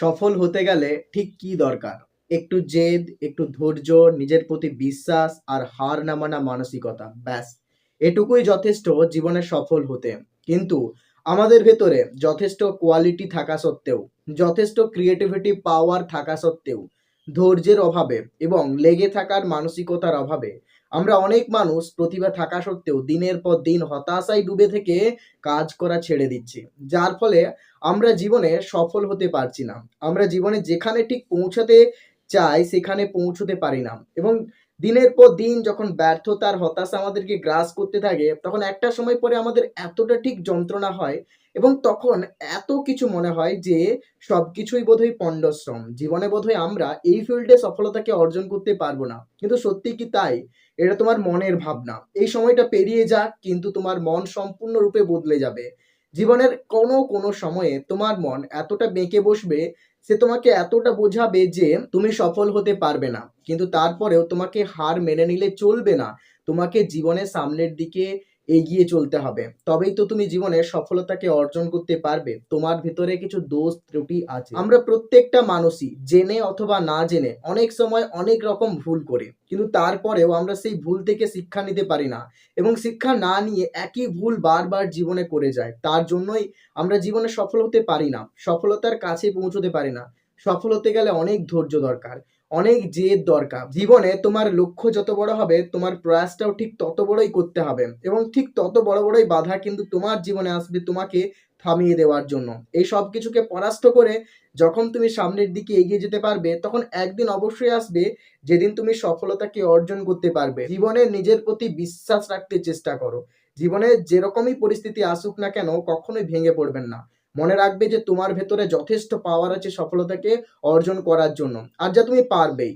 সফল হতে গেলে ঠিক কি দরকার? একটু জেদ, একটু ধৈর্য, নিজের প্রতি বিশ্বাস আর হার না মানা মানসিকতা। ব্যাস এটুকুই যথেষ্ট জীবনে সফল হতে। কিন্তু আমাদের ভেতরে যথেষ্ট কোয়ালিটি থাকা সত্ত্বেও, যথেষ্ট ক্রিয়েটিভিটি পাওয়ার থাকা সত্ত্বেও, ধৈর্যের অভাবে এবং লেগে থাকার মানসিকতার অভাবে আমরা অনেক মানুষ প্রতিভা থাকা সত্ত্বেও দিনের পর দিন হতাশায় ডুবে থেকে কাজ করা ছেড়ে দিচ্ছি। যার ফলে আমরা জীবনে সফল হতে পারছি না। আমরা জীবনে যেখানে ঠিক পৌঁছাতে চাই সেখানে পৌঁছতে পারি না। এবং দিনের পর দিন যখন ব্যর্থতার হতাশা আমাদেরকে গ্রাস করতে থাকে, তখন একটা সময় পরে আমাদের এতটা ঠিক যন্ত্রণা হয় এবং তখন এত কিছু মনে হয় যে সবকিছুই বোধহয় পণ্ডশ্রম। জীবনে বোধহয় আমরা এই ফিল্ডে সফলতাকে অর্জন করতে পারবো না। কিন্তু সত্যি কি তাই? এটা তোমার মনের ভাবনা। এই সময়টা পেরিয়ে যাক, কিন্তু তোমার মন সম্পূর্ণরূপে বদলে যাবে। জীবনের কোনো সময়ে তোমার মন এতটা বেঁকে বসবে, সে তোমাকে এতটা বোঝাবে যে তুমি সফল হতে পারবে না। কিন্তু তারপরেও তোমাকে হার মেনে নিলে চলবে না। তোমাকে জীবনের সামনের দিকে এগিয়ে চলতে হবে। তবেই তো তুমি জীবনে সফলতাকে অর্জন করতে পারবে। তোমার ভেতরে কিছু দোষ ত্রুটি আছে। আমরা প্রত্যেকটা মানুষই জেনে অথবা না জেনে অনেক সময় অনেক রকম ভুল করি। কিন্তু তারপরেও আমরা সেই ভুল থেকে শিক্ষা নিতে পারি না। এবং শিক্ষা না নিয়ে একই ভুল বারবার জীবনে করে যায়। তার জন্যই আমরা জীবনে সফল হতে পারি না। সফলতার কাছে পৌঁছতে পারি না। সফল হতে গেলে অনেক ধৈর্য দরকার, অনেক জেদ দরকার। জীবনে তোমার লক্ষ্য যত বড় হবে, তোমার প্রয়াসটাও ঠিক তত বড়ই করতে হবে। এবং ঠিক তত বড়ই বাধা কিন্তু তোমার জীবনে আসবে তোমাকে থামিয়ে দেওয়ার জন্য। এই সব কিছুকে পরাস্ত করে যখন তুমি সামনের দিকে এগিয়ে যেতে পারবে, তখন একদিন অবশ্যই আসবে যেদিন তুমি সফলতাকে অর্জন করতে পারবে। জীবনে নিজের প্রতি বিশ্বাস রাখতে চেষ্টা করো। জীবনে যেরকমই পরিস্থিতি আসুক না কেন, কখনোই ভেঙে পড়বেন না। মনে রাখবে যে তোমার ভেতরে যথেষ্ট পাওয়ার আছে সফলতাকে অর্জন করার জন্য, আর যা তুমি পারবেই।